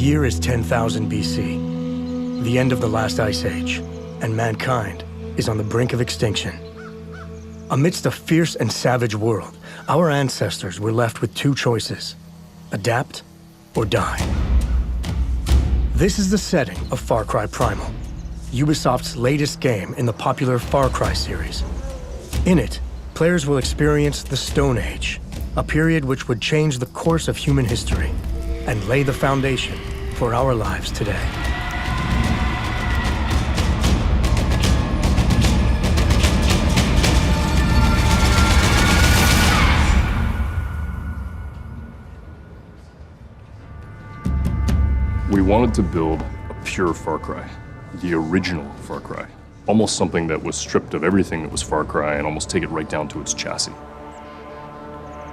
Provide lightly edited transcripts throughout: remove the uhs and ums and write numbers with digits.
year is 10,000 BC, the end of the last ice age, and mankind is on the brink of extinction. Amidst a fierce and savage world, our ancestors were left with two choices: adapt or die. This is the setting of Far Cry Primal, Ubisoft's latest game in the popular Far Cry series. In it, players will experience the Stone Age, a period which would change the course of human history and lay the foundation for our lives today. We wanted to build a pure Far Cry, the original Far Cry. Almost something that was stripped of everything that was Far Cry and almost take it right down to its chassis.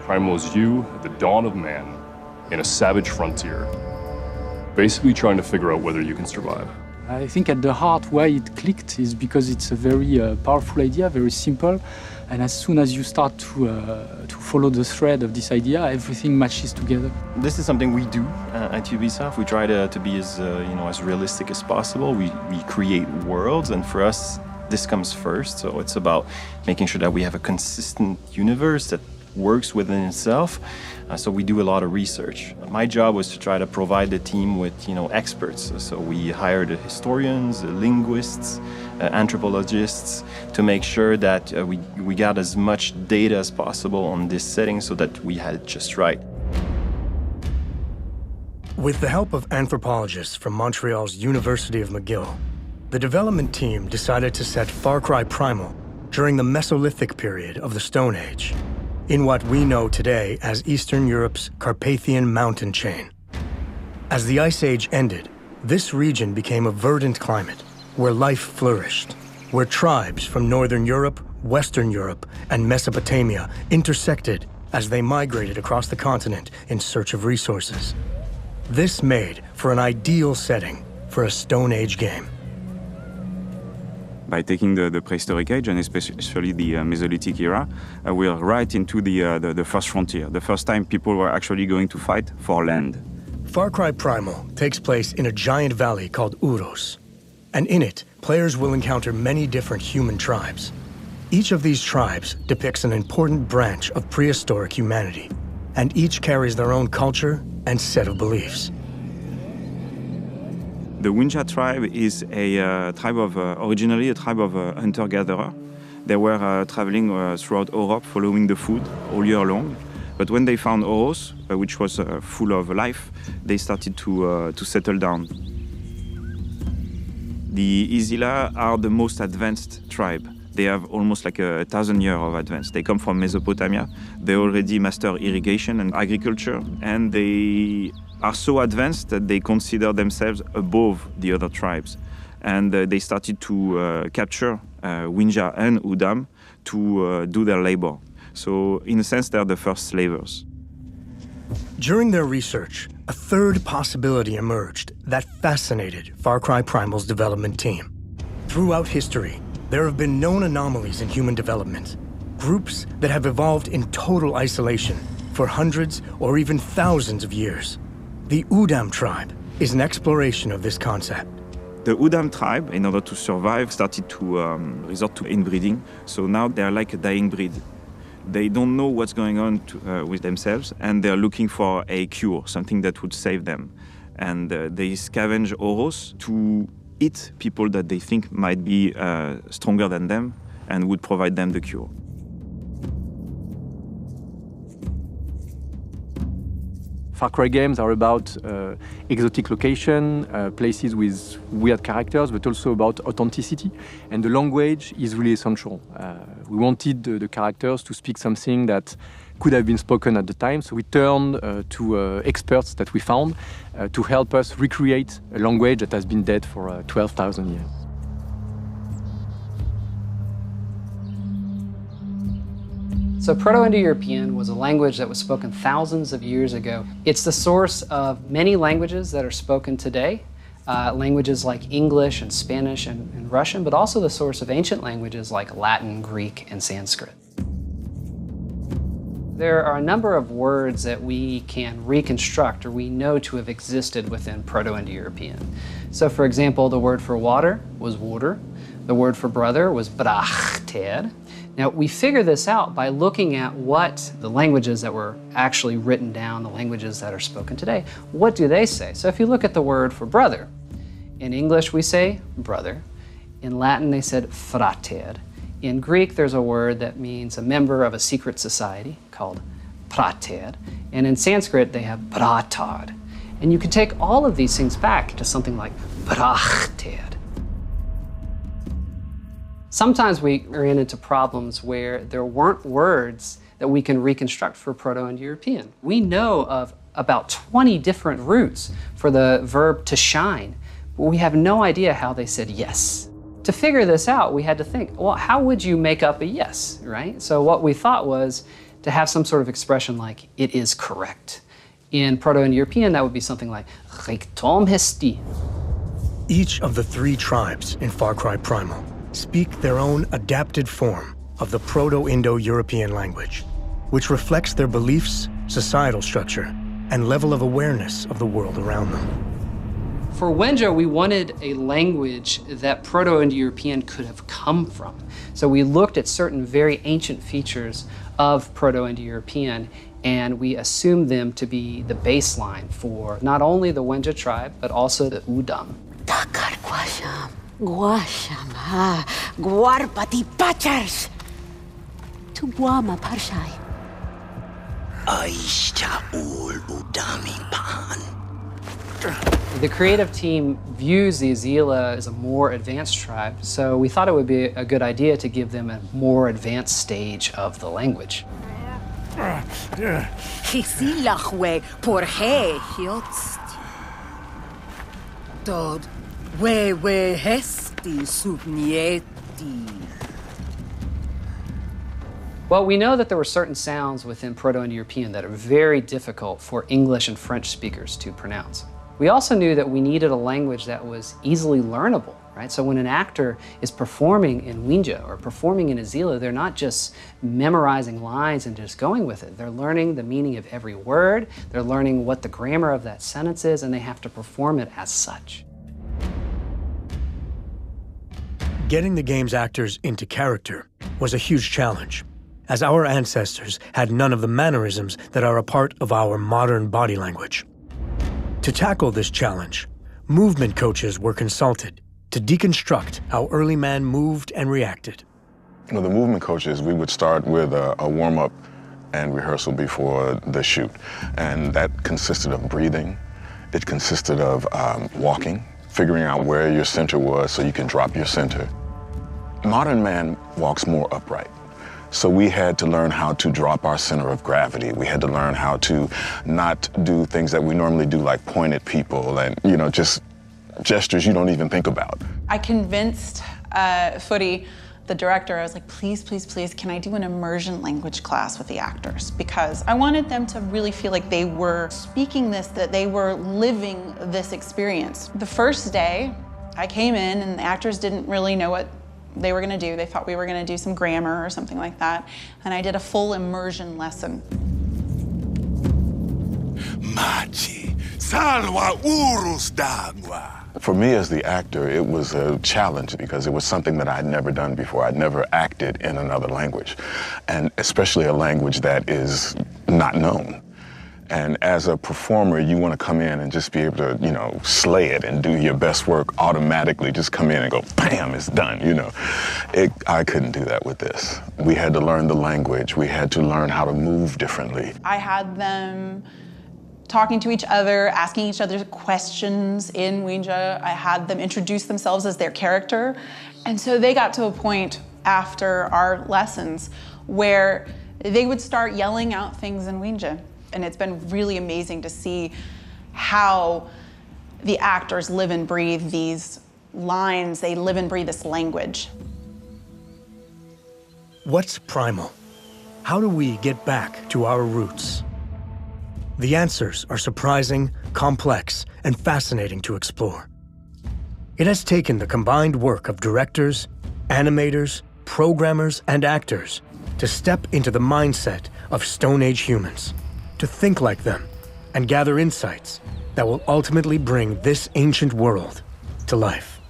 Primal is you at the dawn of man in a savage frontier, basically trying to figure out whether you can survive. I think at the heart why it clicked is because it's a very powerful idea, very simple, and as soon as you start to follow the thread of this idea, everything matches together. This is something we do at Ubisoft. We try to be as as realistic as possible. We create worlds, and for us, this comes first. So it's about making sure that we have a consistent universe that works within itself. So we do a lot of research. My job was to try to provide the team with experts. So we hired historians, linguists, anthropologists to make sure that we got as much data as possible on this setting so that we had it just right. With the help of anthropologists from Montreal's University of McGill, the development team decided to set Far Cry Primal during the Mesolithic period of the Stone Age, in what we know today as Eastern Europe's Carpathian mountain chain. As the Ice Age ended, this region became a verdant climate where life flourished, where tribes from Northern Europe, Western Europe, and Mesopotamia intersected as they migrated across the continent in search of resources. This made for an ideal setting for a Stone Age game. By taking the prehistoric age, and especially the Mesolithic era, we are right into the first frontier, the first time people were actually going to fight for land. Far Cry Primal takes place in a giant valley called Uros, and in it, players will encounter many different human tribes. Each of these tribes depicts an important branch of prehistoric humanity, and each carries their own culture and set of beliefs. The Winja tribe is a tribe of, originally a tribe of hunter-gatherer. They were traveling throughout Europe following the food all year long. But when they found Oros, which was full of life, they started to settle down. The Izila are the most advanced tribe. They have almost like 1,000 years of advance. They come from Mesopotamia. They already master irrigation and agriculture, and they are so advanced that they consider themselves above the other tribes. And they started to capture Winja and Udam to do their labor. So in a sense, they're the first slavers. During their research, a third possibility emerged that fascinated Far Cry Primal's development team. Throughout history, there have been known anomalies in human development, groups that have evolved in total isolation for hundreds or even thousands of years. The Udam tribe is an exploration of this concept. The Udam tribe, in order to survive, started to resort to inbreeding. So now they're like a dying breed. They don't know what's going on with themselves, and they're looking for a cure, something that would save them. And they scavenge Oros to eat people that they think might be stronger than them and would provide them the cure. Far Cry games are about exotic location, places with weird characters, but also about authenticity. And the language is really essential. We wanted the characters to speak something that could have been spoken at the time, so we turned to experts that we found to help us recreate a language that has been dead for 12,000 years. So Proto-Indo-European was a language that was spoken thousands of years ago. It's the source of many languages that are spoken today, languages like English and Spanish and Russian, but also the source of ancient languages like Latin, Greek, and Sanskrit. There are a number of words that we can reconstruct or we know to have existed within Proto-Indo-European. So for example, the word for water was water. The word for brother was brachted. Now we figure this out by looking at what the languages that were actually written down, the languages that are spoken today, what do they say? So if you look at the word for brother, in English we say brother. In Latin they said frater. In Greek, there's a word that means a member of a secret society called prater. And in Sanskrit, they have bratad. And you can take all of these things back to something like brachted. Sometimes we ran into problems where there weren't words that we can reconstruct for Proto-Indo-European. We know of about 20 different roots for the verb to shine, but we have no idea how they said yes. To figure this out, we had to think, well, how would you make up a yes, right? So what we thought was to have some sort of expression like, it is correct. In Proto-Indo-European, that would be something like, Richtom hesti. Each of the 3 tribes in Far Cry Primal speak their own adapted form of the Proto-Indo-European language, which reflects their beliefs, societal structure, and level of awareness of the world around them. For Wenja, we wanted a language that Proto-Indo-European could have come from. So we looked at certain very ancient features of Proto-Indo-European, and we assumed them to be the baseline for not only the Wenja tribe, but also the Udam. Takar guasham, guasham ha, guarpati pachars. Tu guama parshai. Aisha ul udami pan. The creative team views the Azila as a more advanced tribe, so we thought it would be a good idea to give them a more advanced stage of the language. Hisilachwe porhe hiotsti. Dod we hesti subnieti. Well, we know that there were certain sounds within Proto-Indo-European that are very difficult for English and French speakers to pronounce. We also knew that we needed a language that was easily learnable, right? So when an actor is performing in Wenja or performing in Azila, they're not just memorizing lines and just going with it. They're learning the meaning of every word, they're learning what the grammar of that sentence is, and they have to perform it as such. Getting the game's actors into character was a huge challenge, as our ancestors had none of the mannerisms that are a part of our modern body language. To tackle this challenge, movement coaches were consulted to deconstruct how early man moved and reacted. With the movement coaches, we would start with a warm-up and rehearsal before the shoot. And that consisted of breathing. It consisted of walking, figuring out where your center was so you can drop your center. Modern man walks more upright. So we had to learn how to drop our center of gravity. We had to learn how to not do things that we normally do, like point at people and, you know, just gestures you don't even think about. I convinced Footy, the director, I was like, please, please, please, can I do an immersion language class with the actors? Because I wanted them to really feel like they were speaking this, that they were living this experience. The first day, I came in and the actors didn't really know what they were gonna do. They thought we were gonna do some grammar or something like that. And I did a full immersion lesson. Machi, salwa urus dagua. For me as the actor, it was a challenge because it was something that I'd never done before. I'd never acted in another language, and especially a language that is not known. And as a performer, you want to come in and just be able to, you know, slay it and do your best work automatically. Just come in and go, bam, it's done, you know. I couldn't do that with this. We had to learn the language. We had to learn how to move differently. I had them talking to each other, asking each other questions in Wenja. I had them introduce themselves as their character. And so they got to a point after our lessons where they would start yelling out things in Wenja. And it's been really amazing to see how the actors live and breathe these lines, they live and breathe this language. What's primal? How do we get back to our roots? The answers are surprising, complex, and fascinating to explore. It has taken the combined work of directors, animators, programmers, and actors to step into the mindset of Stone Age humans, to think like them, and gather insights that will ultimately bring this ancient world to life.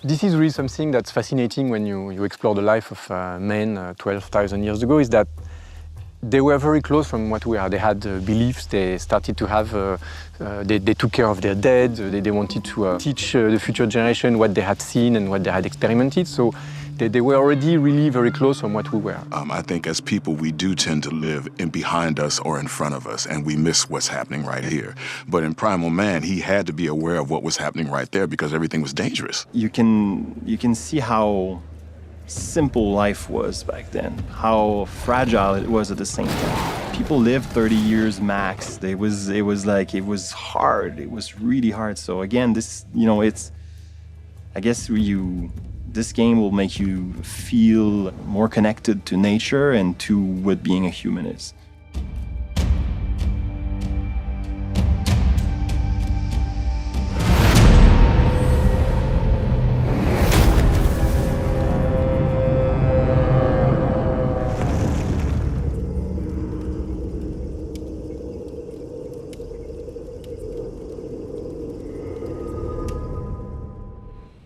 This is really something that's fascinating when you explore the life of men 12,000 years ago, is that they were very close from what we are. They had beliefs, they started to have, they took care of their dead, they wanted to teach the future generation what they had seen and what they had experimented. So they were already really very close from what we were. I think as people, we do tend to live in behind us or in front of us, and we miss what's happening right here. But in Primal Man, he had to be aware of what was happening right there because everything was dangerous. You can see how simple life was back then, how fragile it was at the same time. People lived 30 years max. It was hard. It was really hard. So again, this, I guess this game will make you feel more connected to nature and to what being a human is.